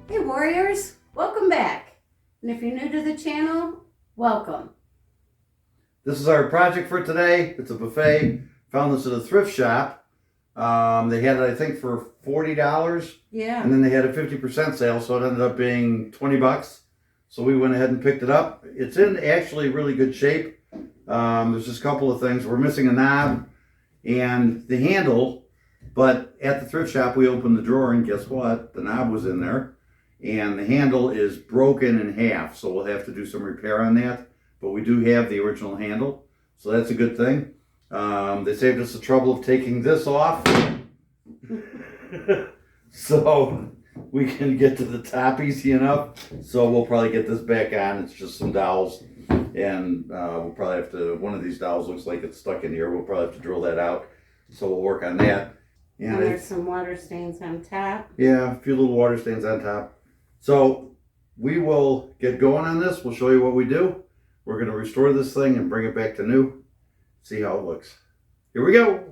Hey Warriors, welcome back. And if you're new to the channel, welcome. This is our project for today. It's a buffet. Found this at a thrift shop. They had it, I think, for $40. Yeah. And then they had a 50% sale, so it ended up being $20. So we went ahead and picked it up. It's in actually really good shape. There's just a couple of things. We're missing a knob and the handle, but at the thrift shop we opened the drawer and guess what? The knob was in there and the handle is broken in half, so we'll have to do some repair on that. But we do have the original handle, so that's a good thing. They saved us the trouble of taking this off. So we can get to the top easy enough. So we'll probably get this back on. It's just some dowels. And we'll probably have to, one of these dowels looks like it's stuck in here. We'll probably have to drill that out. So we'll work on that. And there's some water stains on top. Yeah, a few little water stains on top. So we will get going on this. We'll show you what we do. We're going to restore this thing and bring it back to new. See how it looks. Here we go.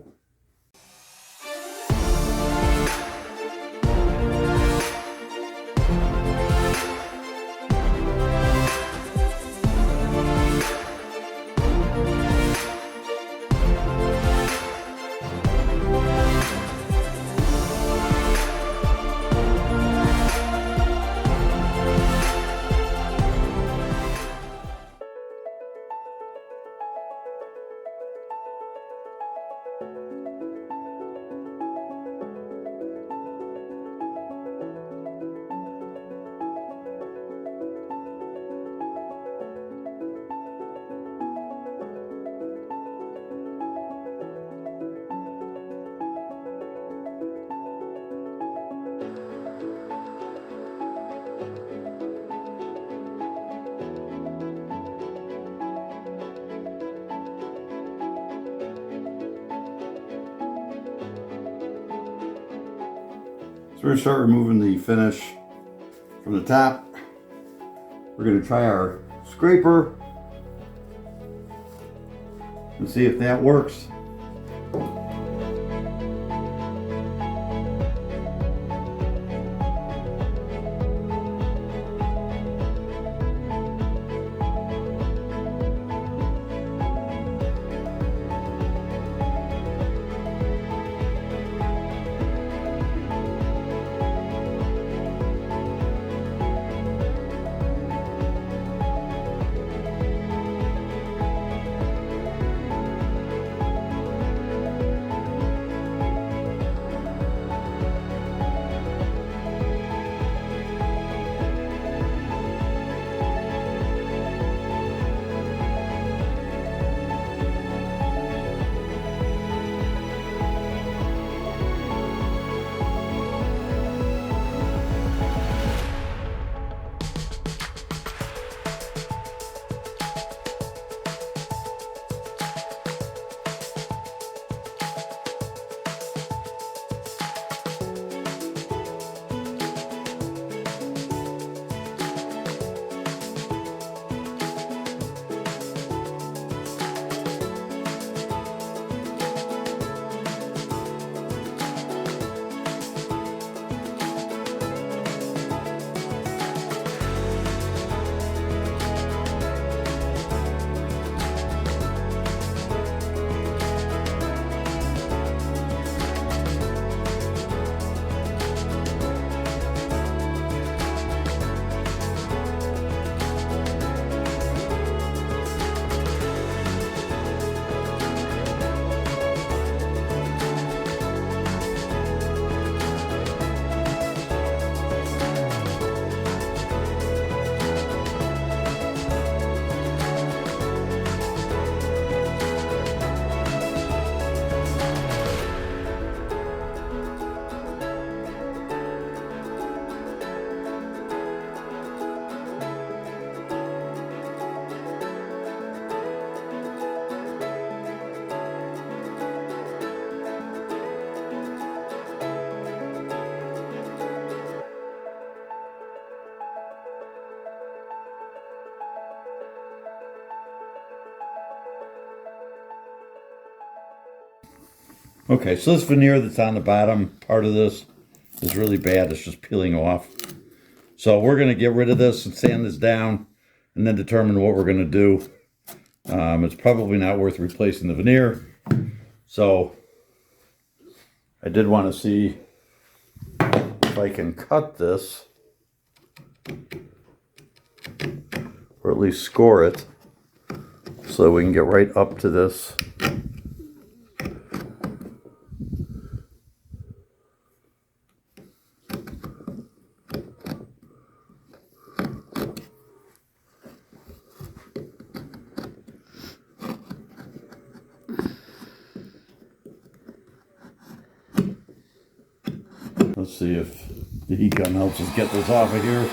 So we're going to start removing the finish from the top. We're going to try our scraper and see if that works. Okay, so this veneer that's on the bottom part of this is really bad. It's just peeling off. So we're going to get rid of this and sand this down and then determine what we're going to do. It's probably not worth replacing the veneer. So I did want to see if I can cut this, or at least score it, so we can get right up to this. Let's see if the heat gun helps us get this off of here.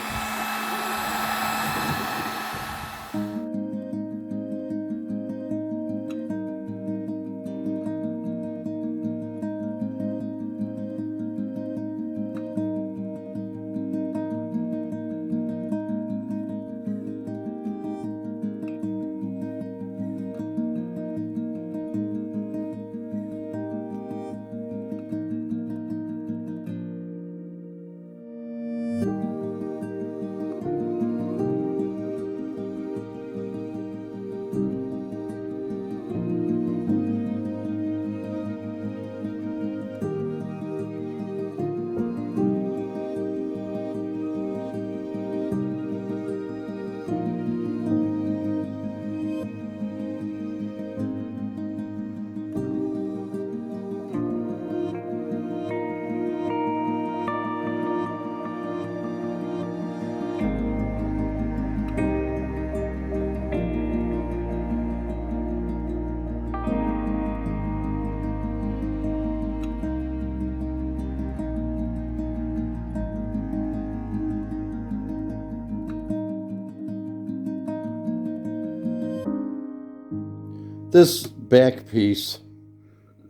This back piece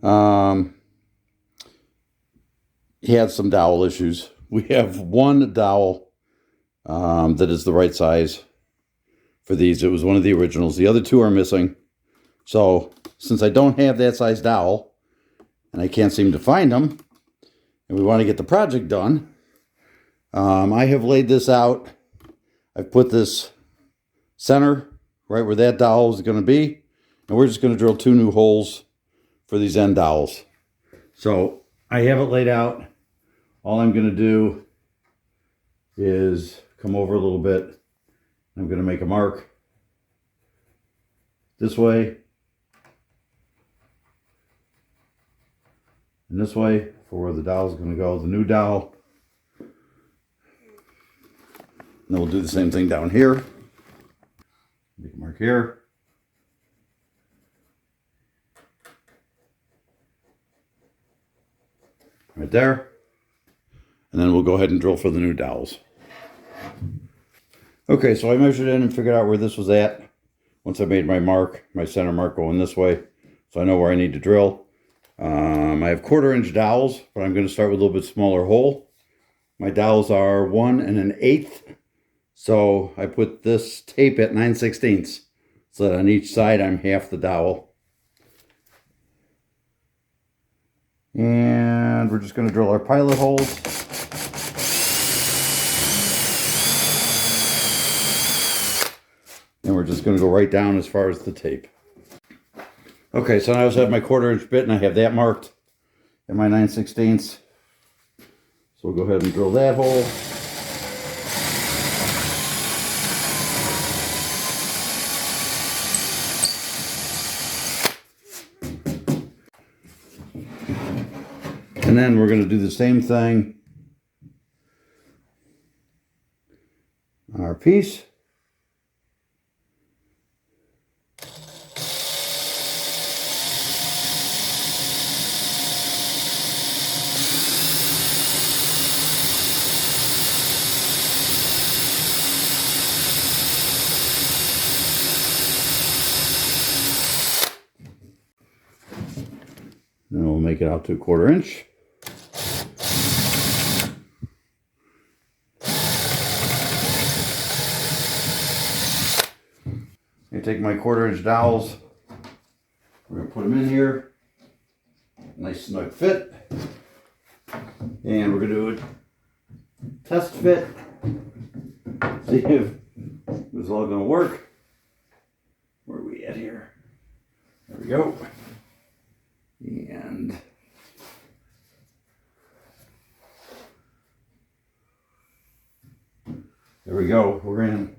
had some dowel issues. We have one dowel that is the right size for these. It was one of the originals. The other two are missing. So since I don't have that size dowel and I can't seem to find them, and we want to get the project done, I have laid this out. I've put this center right where that dowel is going to be. And we're just going to drill 2 new holes for these end dowels. So I have it laid out. All I'm going to do is come over a little bit. I'm going to make a mark this way and this way for where the dowel is going to go, the new dowel. And then we'll do the same thing down here. Make a mark here. Right there. And then we'll go ahead and drill for the new dowels. Okay, so I measured in and figured out where this was at. Once I made my mark, my center mark going this way, so I know where I need to drill. I have 1/4 inch dowels, but I'm going to start with a little bit smaller hole. My dowels are 1 1/8. So I put this tape at 9/16, so that on each side I'm half the dowel. And we're just going to drill our pilot holes. And we're just going to go right down as far as the tape. Okay, so now I also have my 1/4 inch bit and I have that marked at my 9/16. So we'll go ahead and drill that hole. And then we're going to do the same thing on our piece. Then we'll make it out to 1/4 inch. I take my 1/4 inch dowels. We're going to put them in here. Nice snug fit. And we're going to do a test fit see if this is all going to work. Where are we at here? There we go. And there we go. We're in.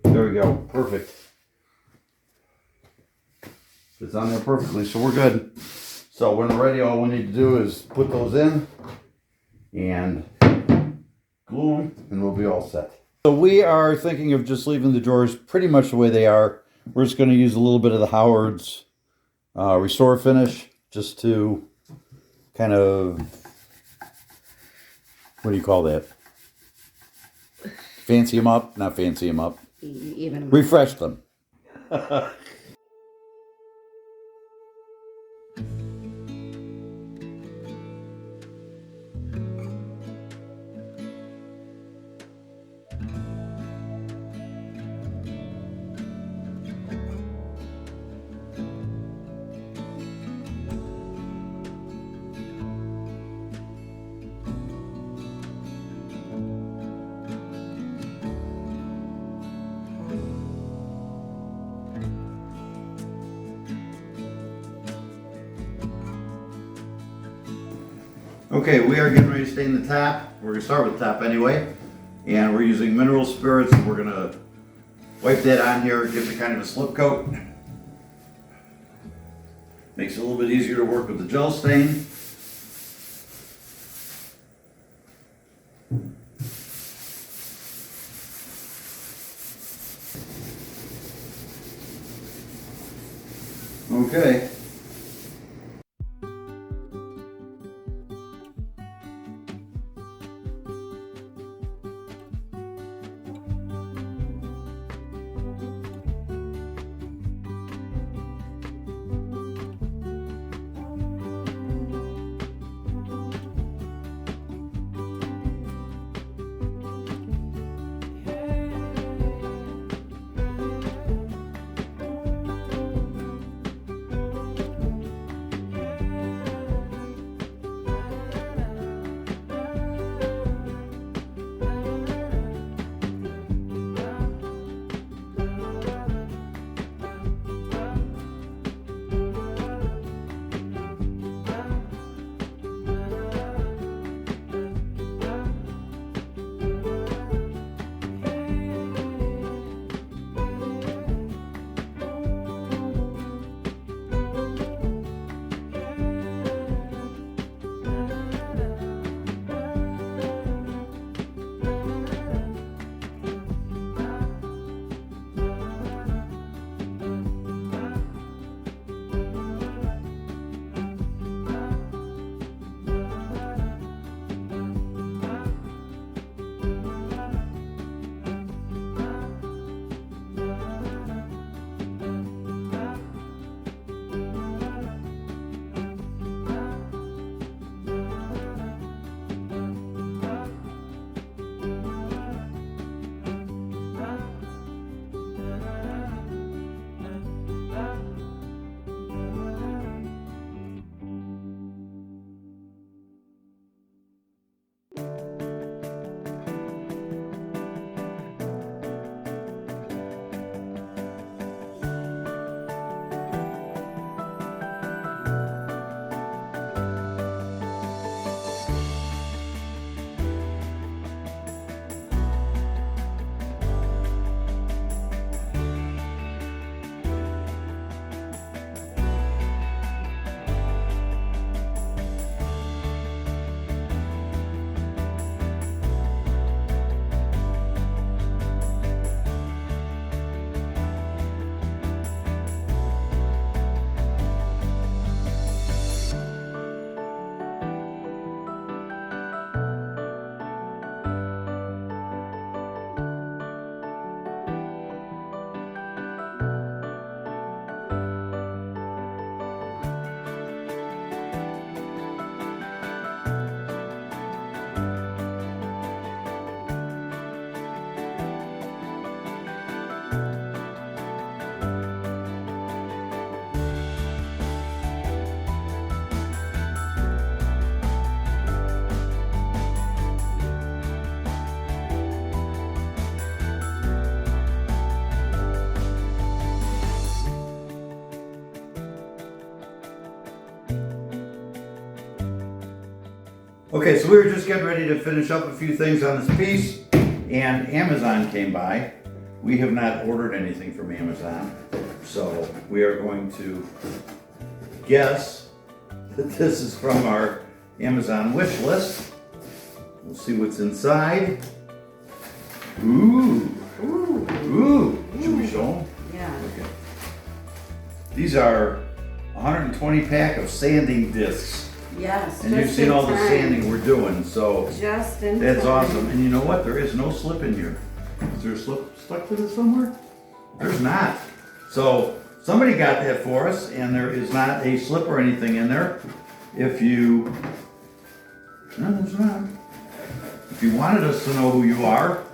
There we go. Perfect. It's on there perfectly, so we're good. So when we're ready, all we need to do is put those in and glue them, and we'll be all set. So we are thinking of just leaving the drawers pretty much the way they are. We're just going to use a little bit of the Howard's Restore Finish just to kind of, what do you call that? Fancy them up? Not fancy them up. Even Refresh them. Okay, we are getting ready to stain the top. We're going to start with the top anyway. And we're using mineral spirits. We're going to wipe that on here, give it kind of a slip coat. Makes it a little bit easier to work with the gel stain. Okay. Okay, so we were just getting ready to finish up a few things on this piece, and Amazon came by. We have not ordered anything from Amazon, so we are going to guess that this is from our Amazon wish list. We'll see what's inside. Ooh. Ooh. Ooh. Should we show them? Yeah. Okay. These are 120 pack of sanding discs. Yes. And you've seen all the sanding we're doing, so Just in that's time. awesome. And you know what? There is no slip in here. Is there a slip stuck to this somewhere? There's not. So somebody got that for us, and there is not a slip or anything in there. If you, no, there's not. If you wanted us to know who you are,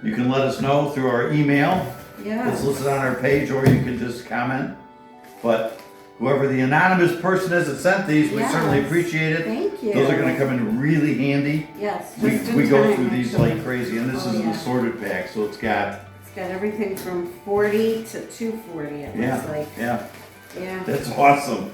you can let us know through our email. Yeah. It's listed on our page, or you can just comment. But whoever the anonymous person is that sent these, we certainly appreciate it. Thank you. Those are going to come in really handy. Yes. We just in go time, through these actually. like crazy, and this is an assorted pack, so it's got everything from 40 to 240. It looks like. yeah. Yeah. That's awesome.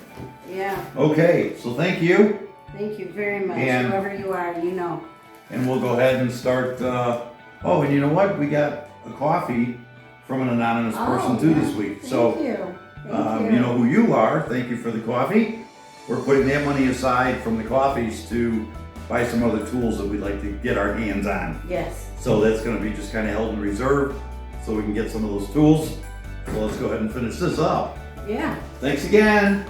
Yeah. Okay, so thank you, Thank you very much. And- Whoever you are, you know. and we'll go ahead and start. Oh, and you know what? We got a coffee from an anonymous person too this week. Thank So. you. Thank You know who you are. Thank you for the coffee. We're putting that money aside from the coffees to buy some other tools that we'd like to get our hands on. Yes. So that's going to be just kind of held in reserve so we can get some of those tools. So let's go ahead and finish this up. Yeah. Thanks again.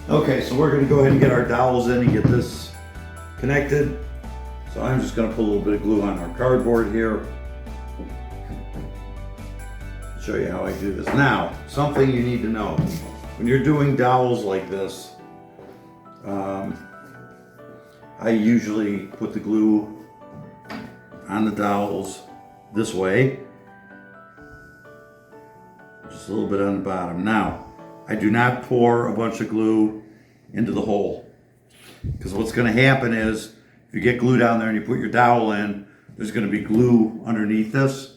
Okay, so we're going to go ahead and get our dowels in and get this connected. So I'm just going to put a little bit of glue on our cardboard here. Show you how I do this. Now, something you need to know. When you're doing dowels like this, I usually put the glue on the dowels this way. Just a little bit on the bottom. Now, I do not pour a bunch of glue into the hole. Because what's going to happen is, if you get glue down there and you put your dowel in, there's going to be glue underneath this,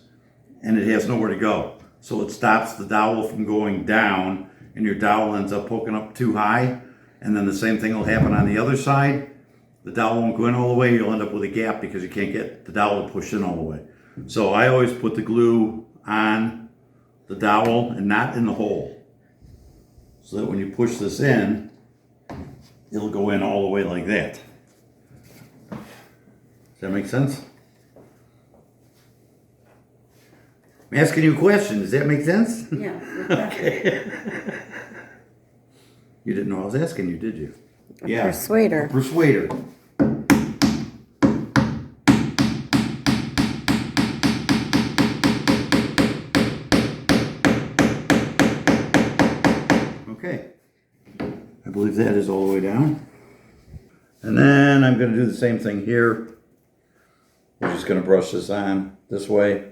and it has nowhere to go. So it stops the dowel from going down, and your dowel ends up poking up too high. And then the same thing will happen on the other side. The dowel won't go in all the way. You'll end up with a gap because you can't get the dowel to push in all the way. So I always put the glue on the dowel and not in the hole. So that when you push this in, it'll go in all the way like that. Does that make sense? I'm asking you a question. Does that make sense? Yeah. Okay. You didn't know I was asking you, did you? Yeah. Persuader. Persuader. Okay. I believe that is all the way down. And then I'm going to do the same thing here. We're just going to brush this on this way.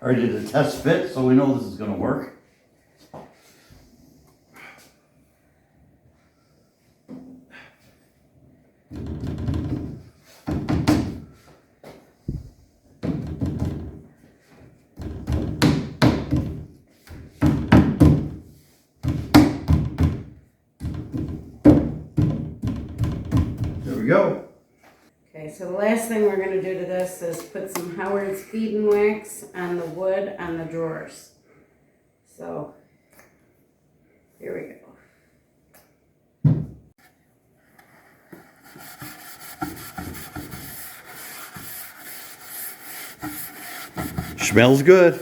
I already did a test fit, so we know this is going to work. There we go. Okay, so the last thing we're going to do to this is put some Howard's feed-in wax on the wood on the drawers. So, here we go. Smells good.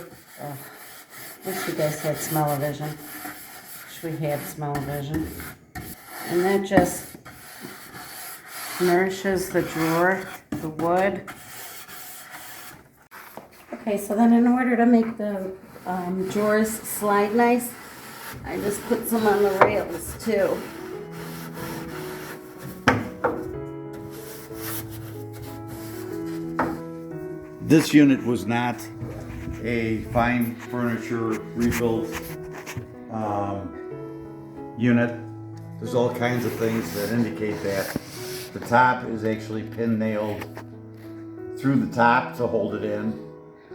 Wish you guys had smell-o-vision. Wish we had smell-o-vision. And that just nourishes the drawer, the wood. Okay, so then in order to make the drawers slide nice, I just put some on the rails too. This unit was not a fine furniture rebuilt unit. There's all kinds of things that indicate that. The top is actually pin nailed through the top to hold it in.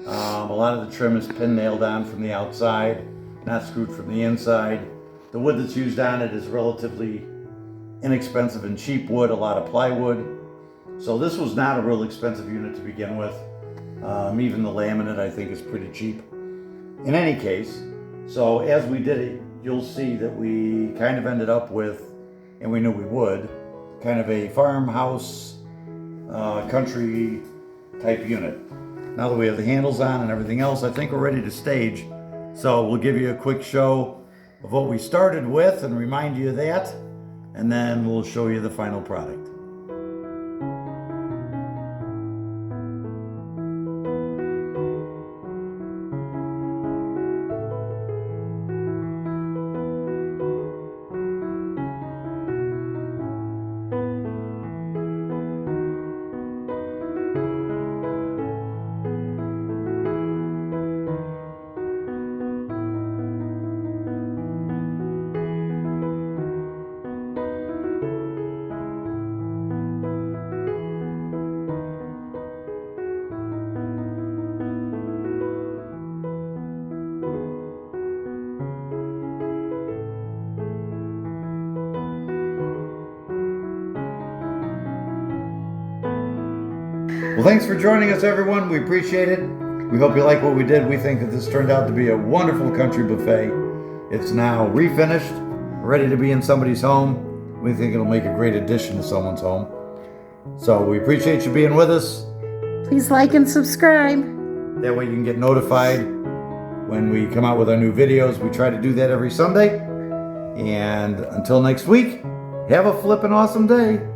A lot of the trim is pin nailed on from the outside, not screwed from the inside. The wood that's used on it is relatively inexpensive and cheap wood, a lot of plywood. So this was not a real expensive unit to begin with. Even the laminate I think is pretty cheap. In any case, so as we did it, you'll see that we kind of ended up with, and we knew we would, kind of a farmhouse, country type unit. Now that we have the handles on and everything else, I think we're ready to stage. So we'll give you a quick show of what we started with and remind you of that, and then we'll show you the final product. Well, thanks for joining us, everyone. We appreciate it. We hope you like what we did. We think that this turned out to be a wonderful country buffet. It's now refinished, ready to be in somebody's home. We think it'll make a great addition to someone's home. So we appreciate you being with us. Please like and subscribe. That way you can get notified when we come out with our new videos. We try to do that every Sunday. And until next week, have a flippin' awesome day.